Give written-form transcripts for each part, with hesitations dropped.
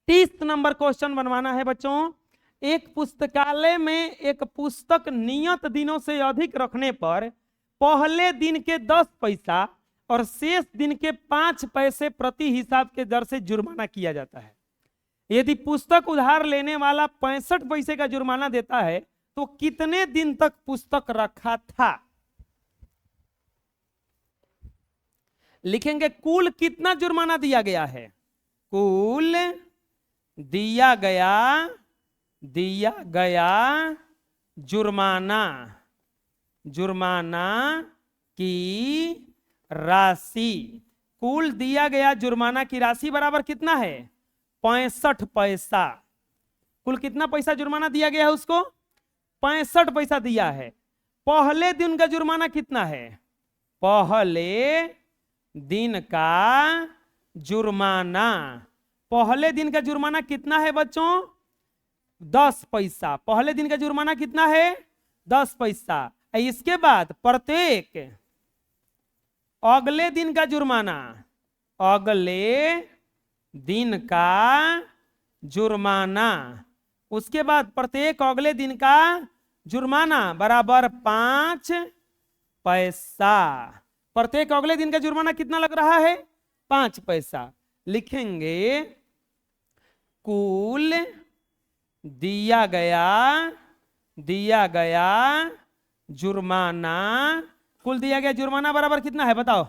30 number question बनवाना है बच्चों। एक पुस्तकालय में एक पुस्तक नियत दिनों से अधिक रखने पर पहले दिन के 10 पैसा और शेष दिन के 5 पैसे प्रति हिसाब के दर से जुर्माना किया जाता है। यदि पुस्तक उधार लेने वाला 65 पैसे का जुर्माना देता है तो कितने दिन तक पुस्तक रखा था? लिखेंगे कुल कितना जुर्माना दिया गया है। कुल दिया गया जुर्माना की राशि। कुल दिया गया जुर्माना की राशि बराबर कितना है? 65 पैसा। कुल कितना पैसा जुर्माना दिया गया है उसको? 65 पैसा दिया है। पहले दिन का जुर्माना कितना है? पहले दिन का जुर्माना कितना है बच्चों? 10 पैसा। पहले दिन का जुर्माना कितना है? 10 पैसा। इसके बाद प्रत्येक अगले दिन का जुर्माना, उसके बाद प्रत्येक अगले दिन का जुर्माना बराबर 5 पैसा। प्रत्येक अगले दिन का जुर्माना कितना लग रहा है? 5 पैसा। लिखेंगे कुल दिया गया जुर्माना। कुल दिया गया जुर्माना बराबर कितना है बताओ?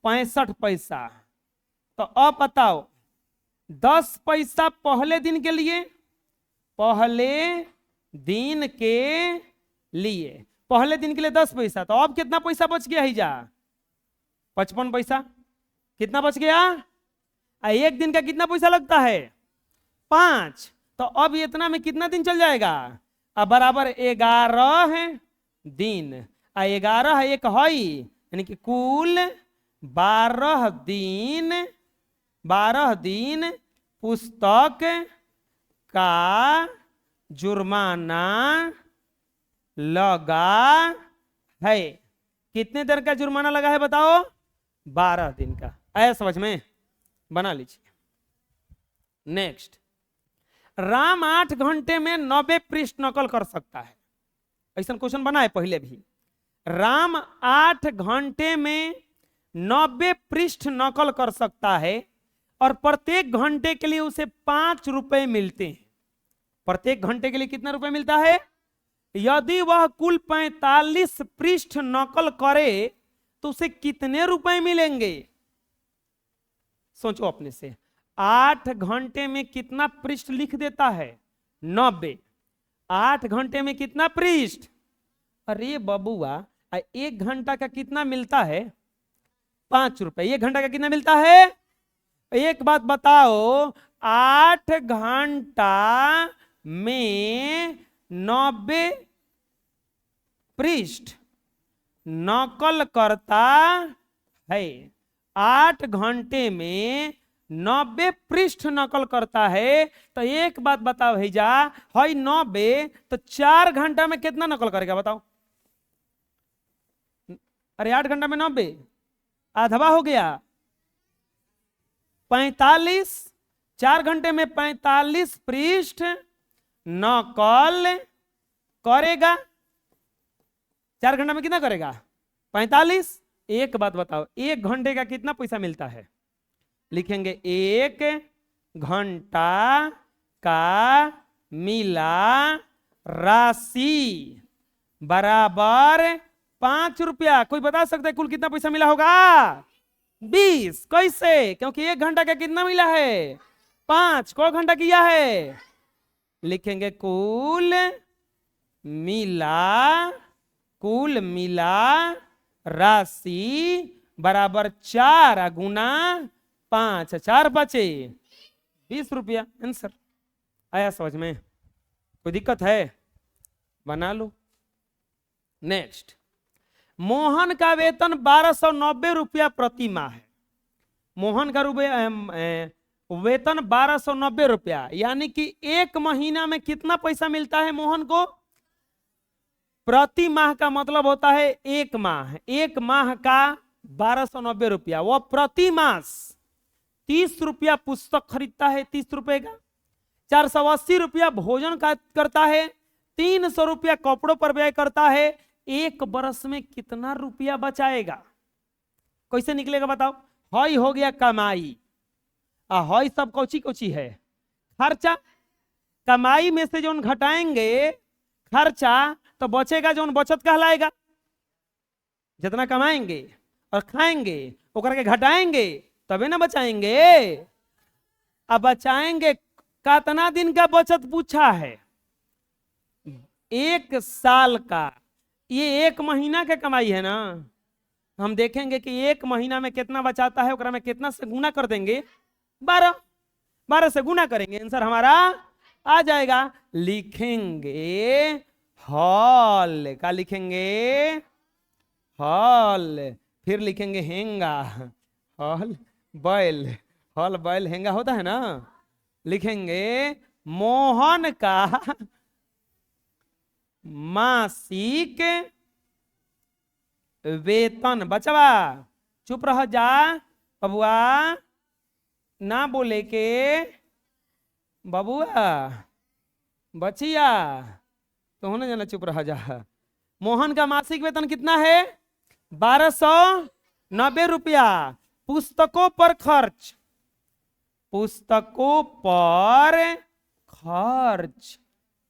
65 पैसा। तो अब बताओ 10 पैसा पहले दिन के लिए, पहले दिन के लिए 10 पैसा। तो अब कितना पैसा बच गया ही जा? 55 पैसा। कितना बच गया? एक दिन का कितना पैसा लगता है? 5। तो अब इतना में कितना दिन चल जाएगा? अब बराबर 11 दिन। 11 एक हई, यानी कि कुल 12 दिन पुस्तक का जुर्माना लगा है। कितने देर का जुर्माना लगा है बताओ? 12 दिन का। आया समझ में? बना लीजिए। नेक्स्ट, राम 8 घंटे में 90 पृष्ठ नकल कर सकता है। ऐसा क्वेश्चन बना है पहले भी। राम 8 घंटे में 90 पृष्ठ नकल कर सकता है और प्रत्येक घंटे के लिए उसे 5 रुपए मिलते हैं। प्रत्येक घंटे के लिए कितना रुपए मिलता है? यदि वह कुल 45 पृष्ठ नकल करे तो उसे कितने रुपए मिलेंगे? सोचो अपने से। 8 घंटे में कितना पृष्ठ लिख देता है? 90। 8 घंटे में कितना पृष्ठ? अरे बबुआ, 1 घंटा का कितना मिलता है? 5 रुपए। 1 घंटा का कितना मिलता है? एक बात बताओ, 8 घंटा में 90 पृष्ठ नकल करता है। 8 घंटे में 90 पृष्ठ नकल करता है। तो एक बात बताओ भैया, है 90 तो 4 घंटा में कितना नकल करेगा बताओ? अरे 8 घंटा में 90 आधवा हो गया। 45। 4 घंटे में 45 पृष्ठ नकल करेगा। 4 घंटा में कितना करेगा? 45। एक बात बताओ, 1 घंटे का कितना पैसा मिलता है? लिखेंगे 1 घंटा का मिला राशि बराबर 5 रुपया। कोई बता सकता है कुल कितना पैसा मिला होगा? 20। कैसे? क्योंकि 1 घंटा का कितना मिला है? 5। को घंटा किया है? लिखेंगे कुल मिला राशि बराबर 4 गुना 5। 4 बचे 20 रुपया। आंसर आया समझ में? कोई दिक्कत है? बना लो। नेक्स्ट, मोहन का वेतन 1290 रुपया प्रति माह है। मोहन का वेतन 1290 रुपया, यानी कि 1 महीना में कितना पैसा मिलता है मोहन को? प्रति माह का मतलब होता है 1 माह। 1 माह का 1290 रुपया, वह प्रति मास 30 रुपया पुस्तक खरीदता है 30 रुपए का, 480 रुपया भोजन का करता है, 300 रुपया कपड़ों पर व्यय करता है, एक बरस में कितना रुपया बचाएगा? कैसे निकलेगा बताओ? हई हो गया कमाई, हई सब कौची कौची है? खर्चा। कमाई में से जो घटाएंगे खर्चा तो बचेगा जो बचत कहलाएगा। जितना कमाएंगे और खाएंगे ओकर के घटाएंगे तबे ना बचाएंगे। अब बचाएंगे कितना दिन का बचत पूछा है? 1 साल का। ये 1 महीना का कमाई है ना। हम देखेंगे कि 1 महीना में कितना बचाता है, ओकरा में कितना से गुना कर देंगे? 12 से गुना करेंगे, आंसर हमारा आ जाएगा। लिखेंगे हॉल, का लिखेंगे? हॉल। फिर लिखेंगे हेंगा, हॉल बैल, हॉल बैल हेंगा होता है ना। लिखेंगे मोहन का मासिक वेतन। बचवा चुप रह जा बबुआ, ना बोले के बबुआ, बचिया तो होने जाना, चुप रह जा। मोहन का मासिक वेतन कितना है? 1290 रुपया। पुस्तकों पर खर्च, पुस्तकों पर खर्च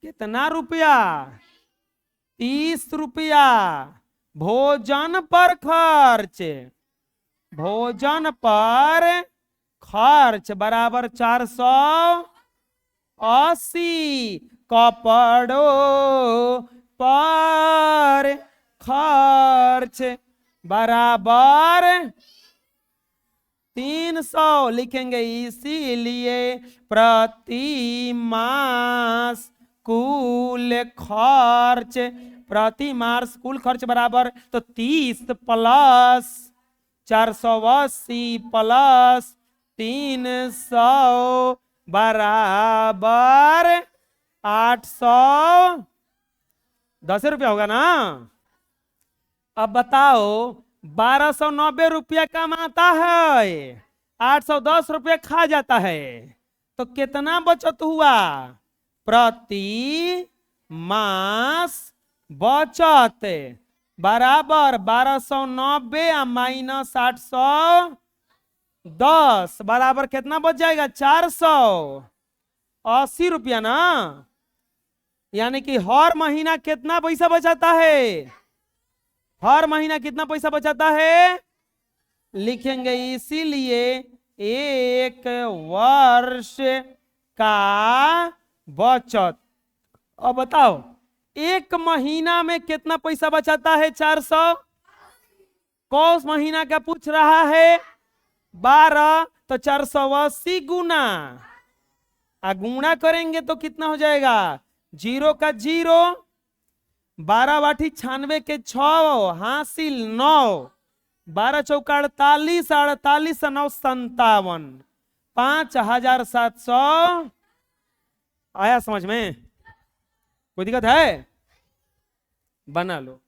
कितना रुपया? 30 रुपया। भोजन पर खर्च, भोजन पर खर्च बराबर 480। कपड़ों पर खर्च बराबर 300 लिखेंगे। इसीलिए प्रति मास कुल खर्च, प्रति मास कुल खर्च बराबर तो 30 प्लस 480 प्लस 300 बराबर 810 रुपया होगा ना। अब बताओ 1290 रुपया कमाता है, 810 रुपया खा जाता है, तो कितना बचत हुआ? प्रति मास बचत बराबर 1290 माइनस 810 बराबर कितना बच जाएगा? 480 रुपया ना। यानी कि हर महीना कितना पैसा बचाता है? हर महीना कितना पैसा बचाता है? लिखेंगे इसीलिए 1 वर्ष का बचत। अब बताओ 1 महीना में कितना पैसा बचाता है? 400। कौन महीना का पूछ रहा है? 12, तो 480 गुना, गुणा करेंगे तो कितना हो जाएगा? 0 का 0, 12 बाठी 96 के 6 हासिल 9, 12 चौका 48, 48 9 57, 5700। आया समझ में? कोई दिक्कत है? बना लो।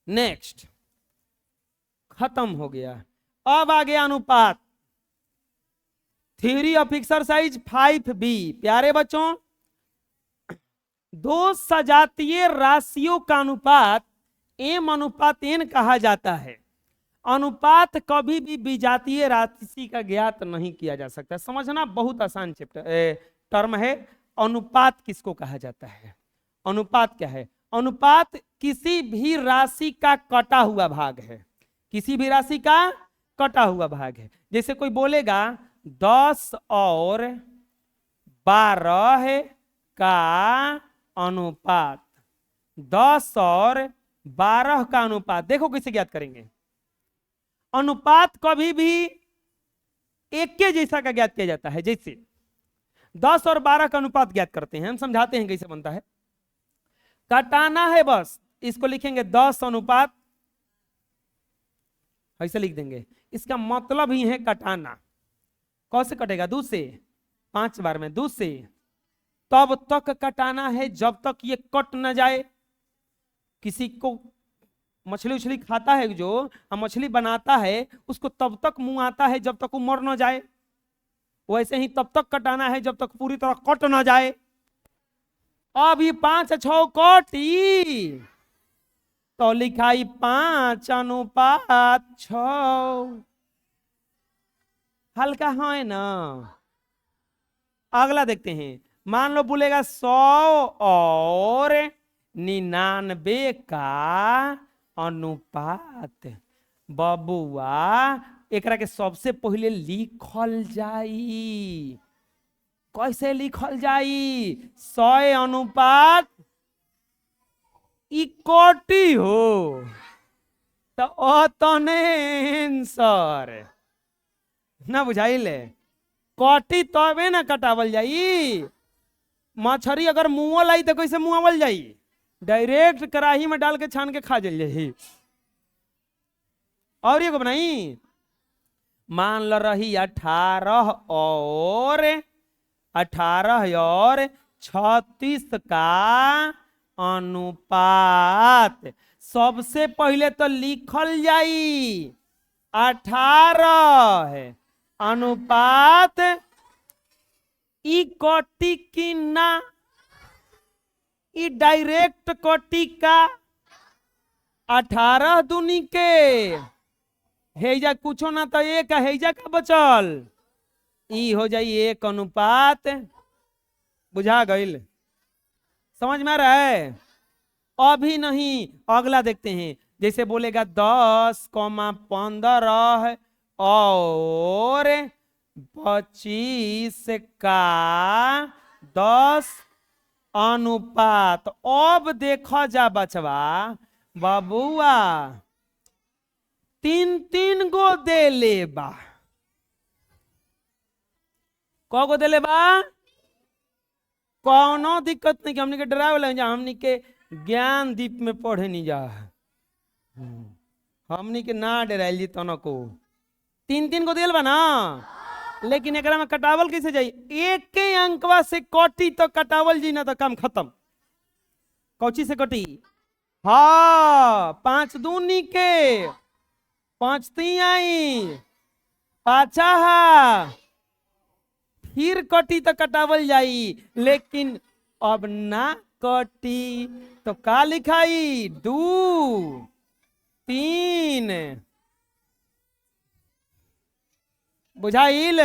नेक्स्ट, खत्म हो गया। अब आ गया अनुपात। Theory of exercise 5B। प्यारे बच्चों, दो सजातीय राशियों का अनुपात m अनुपात n कहा जाता है। अनुपात कभी भी विजातीय राशि का ज्ञात नहीं किया जा सकता। समझना बहुत आसान टर्म है। अनुपात किसको कहा जाता है? अनुपात क्या है? अनुपात किसी भी राशि का कटा हुआ भाग है। किसी भी राशि का कटा हुआ भाग है। जैसे कोई बोलेगा 10 और 12 का अनुपात, 10 और 12 का अनुपात। देखो कैसे ज्ञात करेंगे। अनुपात कभी भी एक के जैसा का ज्ञात किया जाता है। जैसे 10 और 12 का अनुपात ज्ञात करते हैं, हम समझाते हैं कैसे बनता है। कटाना है बस, इसको लिखेंगे 10 अनुपात, ऐसे लिख देंगे। इसका मतलब ही है कटाना। कैसे कटेगा? 2 से 5 बार में 2 से तब तक कटाना है जब तक ये कट न जाए। किसी को मछली उछली खाता है जो, मछली बनाता है, उसको तब तक मुंह आता है जब तक वो मर न जाए। वैसे ही तब तक कटाना है जब तक पूरी तरह कट ना जाए। अभी 5 6 कटी तो लिखाई 5:6। हल्का है ना। अगला देखते हैं। मान लो बोलेगा 100 और 99 का अनुपात। बबुआ एकरा के सबसे पहले लिखल जाई। कैसे लिखल जाई? 100 अनुपात इकोटी हो तो अतने आंसर ना बुझाइले। कटी तबे ना कटावल जाई। मछरी अगर मुँहल आई तो कैसे मुँहल जाई? डायरेक्ट कढ़ाई में डाल के छान के खा जाइए। और ये को बनाई। मान लो रही 18 और 36 का अनुपात। सबसे पहले तो लिखल जाई 18 अनुपात ई कटी की ना, ई डायरेक्ट कटी का। 18 दूनी के हेजा कुछो ना तो एक हेजा का बचल, ई हो जाई 1 अनुपात। बुझा गईल? समझ में आ रहा है? अभी नहीं, अगला देखते हैं। जैसे बोलेगा 10,15 और 25 का 10 अनुपात। अब देखो जा बचवा बबुआ 3 गो दे ले बा। क गो दे ले बा? कौनो दिक्कत नहीं कि हमने के डरावे लगे जा। हमने के ज्ञान दीप में पढ़े नहीं जा। हमने के ना डराइल जी तनो को। 3 गो दिल बा ना। लेकिन एकरा में कटावल कैसे जाई? एक के अंकवा से कटी तो कटावल जी ना तो काम खत्म। कौची से कटी? हाँ 5 दूनी के 5 ती आई पाचा हा। फिर कटी तो कटावल जाई। लेकिन अब ना कटी तो का लिखाई? 2 3। बुझाइल?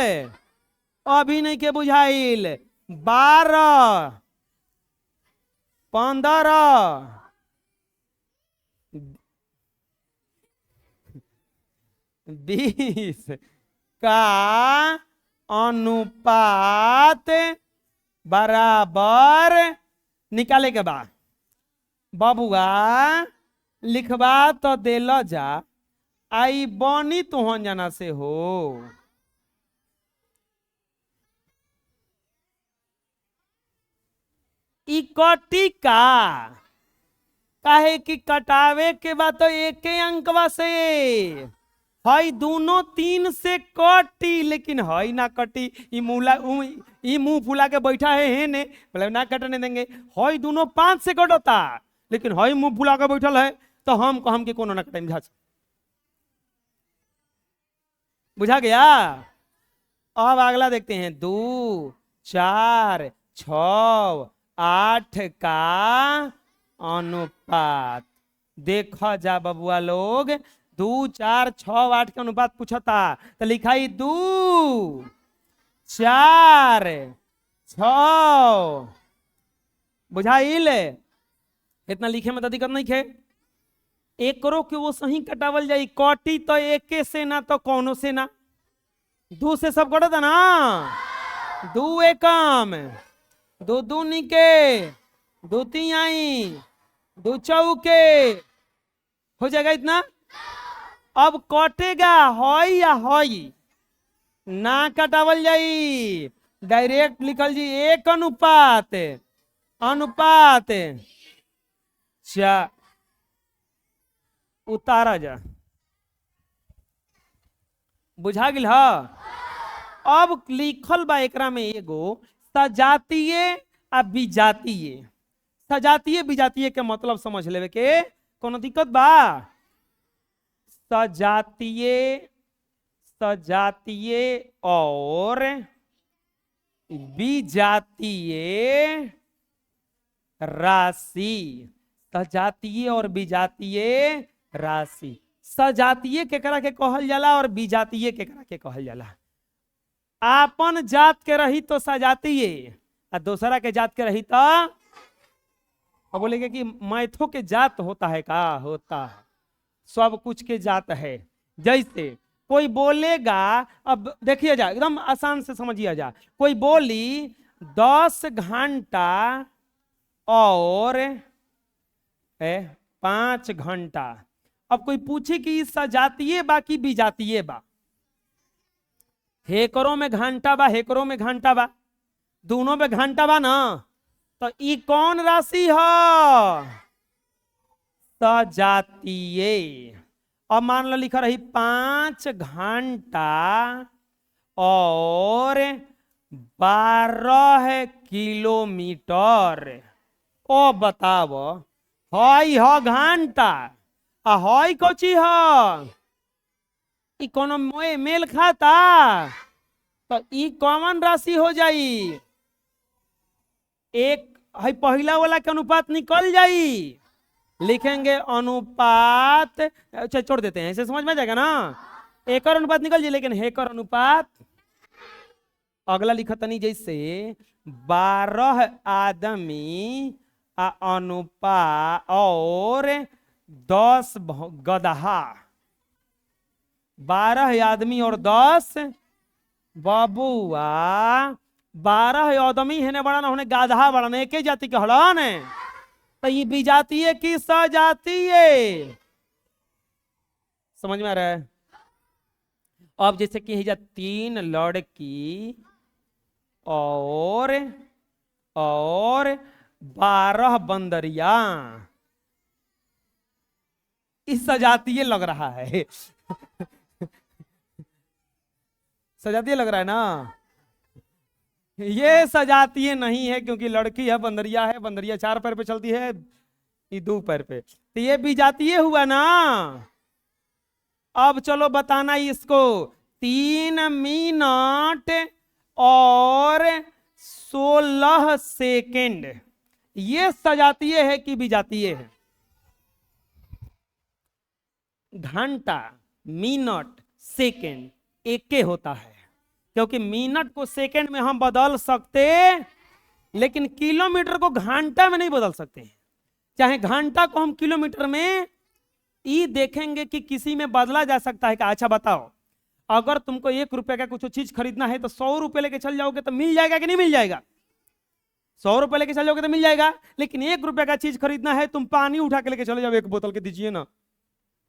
अभी नहीं के बुझाइल? 12 15 20 का अनुपात बराबर निकाले के बाद बबुआ लिखवा तो दिल जा। आई बनी तुहन जाना से हो। इकट्ठी का काहे कि कटावे के बाद तो एक अंकवा से हई दोनों 3 से कटी। लेकिन हई ना कटी। ई मुंह फुला के बैठा है ने बोले ना कटने देंगे। हई दोनों 5 से कटता। लेकिन हई मुंह फुला के बैठल है तो हम के कोनो ना कटाई में। बुझा गया? अब अगला देखते हैं। 2 4 6 8 का अनुपात। देखो जा बबुआ लोग 2 4 6 8 का अनुपात पूछता तो लिखाई 2 4 6। बुझाइल? इतना लिखे में तो दिक्कत नहीं खे। एक करो कि वो सही कटावल जाई। कटी तो एक से ना तो कौनो से ना। 2 से सब कटता ना। 2 एकम 2 दूनी के 2 तिहाई 2 चौके हो जाएगा इतना। अब कटेगा हई या हई ना कटावल जाई। डायरेक्ट लिखल जी 1 अनुपात अनुपात उतारा जा। बुझा गिल? अब लिखल बा एकरा में एगो सजातीय आ विजातीय। सजातीय विजातीय के मतलब समझ लेवे के कोनो दिक्कत बा? सजातीय और विजातीय राशि। सजातीय और विजातीय राशि। सजातीय केकरा के कहल जाला और विजातीय केकरा के कहल जाला? आपन जात के रही तो सजातीय, और दूसरा के जात के रही तो अब बोलेंगे कि मैथों के जात होता है का? होता है, सब कुछ के जात है। जैसे कोई बोलेगा, अब देखिए जा, एकदम आसान से समझिए जा, कोई बोली 10 घंटा और 5 घंटा। अब कोई पूछे कि सजातीय बा कि विजातीय बा? हेकरों में घंटा बा, हेकरों में घंटा बा, दोनों में घंटा बा ना, तो ई कौन राशि है? सजातीय। अब मान लो लिखा रही 5 घंटा और 12 किलोमीटर। ओ बताव, हई ह घंटा आ हई कोची ह? ई कोनो मेल खाता? तो ई कॉमन राशि हो जाई, एक है पहला वाला के अनुपात निकल जाई। लिखेंगे अनुपात, अच्छा छोड़ देते हैं, ऐसे समझ में आ जाएगा ना। एकर अनुपात निकल जाए, लेकिन हेकर अनुपात अगला लिखा तनी, जैसे 12 आदमी अनुपात और 10 गदहा। 12 आदमी और 10 बबुआ। 12 आदमी है बड़ा ना, होने गाधा बड़ा ना, एक जाति के हड़न। तो ये विजातीय की सजातीय? समझ में आ रहा है? अब जैसे कि 3 लड़की और 12 बंदरिया, इस सजातीय लग रहा है। सजातीय लग रहा है ना? ये सजातीय नहीं है, क्योंकि लड़की है, बंदरिया 4 पैर पे चलती है, ये 2 पैर पे, तो ये विजातीय हुआ ना। अब चलो बताना इसको, 3 मिनट और 16 सेकेंड, ये सजातीय है कि विजातीय है? घंटा, मिनट, सेकेंड एक होता है, क्योंकि मिनट को सेकंड में हम बदल सकते, लेकिन किलोमीटर को घंटा में नहीं बदल सकते हैं। चाहे घंटा को हम किलोमीटर में, ये देखेंगे कि किसी में बदला जा सकता है। अच्छा बताओ, अगर तुमको 1 रुपए का कुछ चीज खरीदना है तो 100 रुपए लेके चल जाओगे तो मिल जाएगा कि नहीं मिल जाएगा? 100 रुपए लेके चल जाओगे तो मिल जाएगा। लेकिन 1 रुपए का चीज खरीदना है, तुम पानी उठा के लेके चले जाओ, 1 बोतल के दीजिए ना,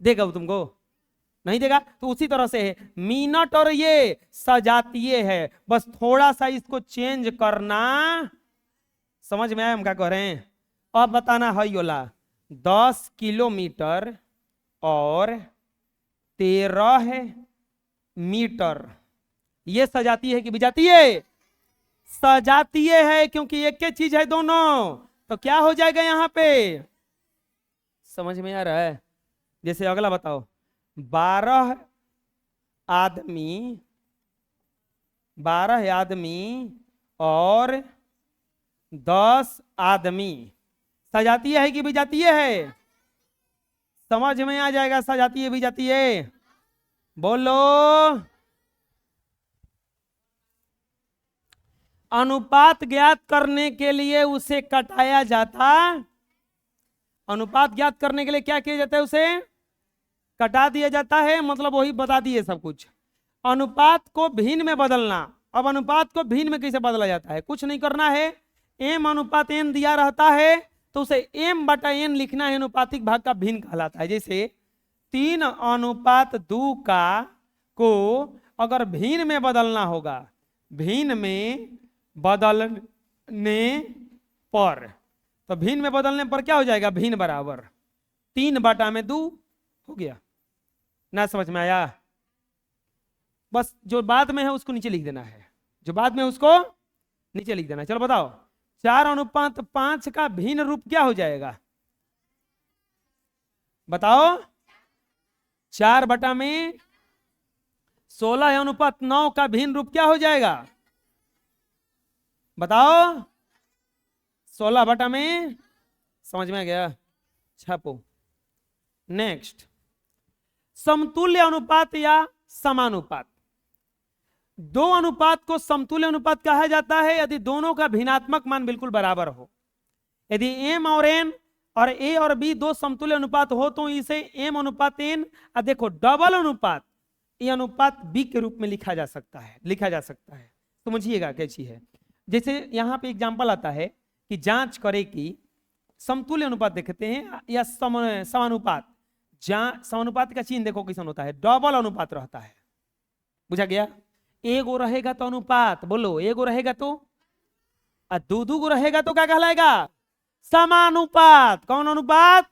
देगा वो तुमको? नहीं देगा। तो उसी तरह से है मिनट, और ये सजातीय है, बस थोड़ा सा इसको चेंज करना। समझ में आया हम क्या कह रहे हैं? अब बताना है योला, 10 किलोमीटर और 13 मीटर, ये सजातीय है कि विजातीय? सजातीय है, क्योंकि एक ही चीज है दोनों। तो क्या हो जाएगा यहाँ पे? समझ में आ रहा है? जैसे अगला बताओ, 12 आदमी और 10 आदमी, सजातीय है कि विजातीय है? समझ में आ जाएगा सजातीय विजातीय? बोलो। अनुपात ज्ञात करने के लिए उसे कटाया जाता, अनुपात ज्ञात करने के लिए क्या किया जाता है? उसे कटा दिया जाता है, मतलब वही बता दिए सब कुछ। अनुपात को भिन्न में बदलना, अब अनुपात को भिन्न में कैसे बदला जाता है? कुछ नहीं करना है, m अनुपात n दिया रहता है तो उसे m/n लिखना है, अनुपातिक भाग का भिन्न कहलाता है। जैसे 3:2 का को अगर भिन्न में बदलना होगा, भिन्न में बदलने पर, तो भिन्न में बदलने पर क्या हो जाएगा? भिन्न बराबर 3/2 हो गया ना? समझ में आया? बस जो बाद में है उसको नीचे लिख देना है, जो बाद में उसको नीचे लिख देना। चलो बताओ, 4:5 का भिन्न रूप क्या हो जाएगा? बताओ। 4/16 अनुपात 9 का भिन्न रूप क्या हो जाएगा? बताओ 16 बटा में, समझ में आ गया, छापो। नेक्स्ट, समतुल्य अनुपात या समानुपात। दो अनुपात को समतुल्य अनुपात कहा जाता है यदि दोनों का भिन्नात्मक मान बिल्कुल बराबर हो। यदि m और n और a और b दो समतुल्य अनुपात हो तो इसे m अनुपात n, देखो डबल अनुपात, ये अनुपात b के रूप में लिखा जा सकता है। समझिएगा कैसी है। जैसे यहां पे एग्जांपल आता है कि जांच करें कि समतुल्य अनुपात देखते हैं या समानुपात। समानुपात का चिन्ह देखो कैसा होता है, डबल अनुपात रहता है। बुझा गया? एगो रहेगा तो अनुपात, बोलो एगो रहेगा तो, और दो गो रहेगा तो क्या कहलाएगा? समानुपात। कौन अनुपात?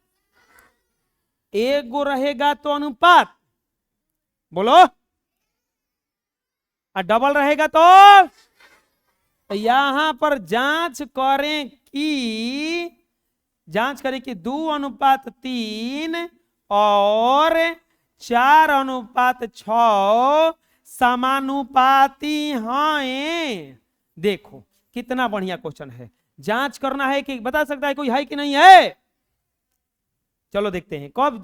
एगो रहेगा तो अनुपात, बोलो, और डबल रहेगा तो यहां पर जांच करें कि 2:3 और 4:6 समानुपाती हैं। देखो कितना बढ़िया क्वेश्चन है। जांच करना है कि बता सकता है कोई है कि नहीं है? चलो देखते हैं। कब?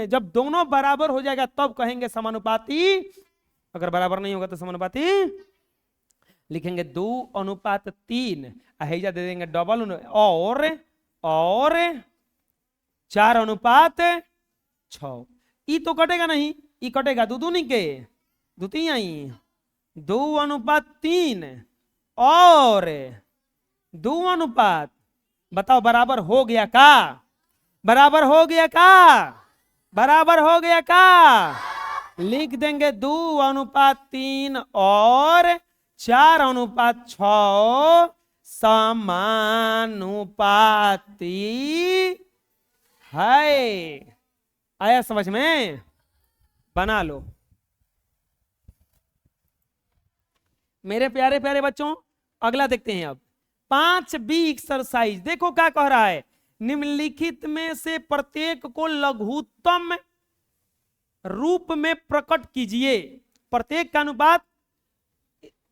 जब दोनों बराबर हो जाएगा तब कहेंगे समानुपाती, अगर बराबर नहीं होगा तो समानुपाती लिखेंगे 2:3, हैजा दे देंगे डबल, और 4:6। ई तो कटेगा नहीं, ई कटेगा दो नहीं के, दुती आई 2:3 और 2 बताओ बराबर हो गया का? बराबर हो गया का? बराबर हो गया का? लिख देंगे 2:3 और 4:6 समानुपाती है। आया समझ में? बना लो मेरे प्यारे प्यारे बच्चों। अगला देखते हैं अब 5B एक्सरसाइज। देखो क्या कह रहा है, निम्नलिखित में से प्रत्येक को लघुत्तम रूप में प्रकट कीजिए। प्रत्येक का अनुपात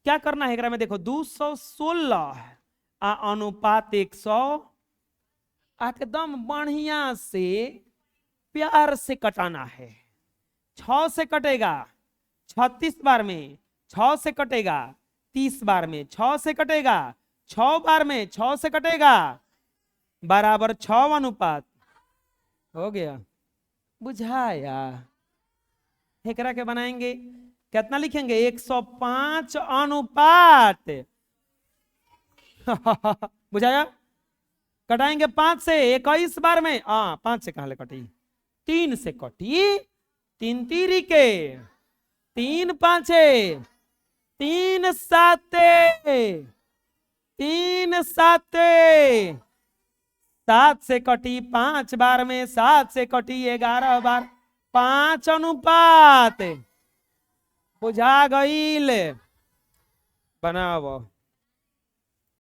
क्या करना है में? देखो 216 अनुपात 100, एकदम बढ़िया से प्यार से कटाना है। 6 से कटेगा 36 बार में, 6 से कटेगा 30 बार में, 6 से कटेगा 6 बार में, 6 से कटेगा बराबर 6 अनुपात हो गया। बुझाया? हेकरा के बनाएंगे कितना लिखेंगे? 105 अनुपात बुझाया? कटाएंगे 5 से 21 बार में, 5 से कहां ले कटी? 3 से कटी, 3 तीरी के 3 5 3 7 3 7 7 से कटी 5 बार में, 7 से कटी 11 बार, 5 अनुपात। बुझा गईल? बनाओ।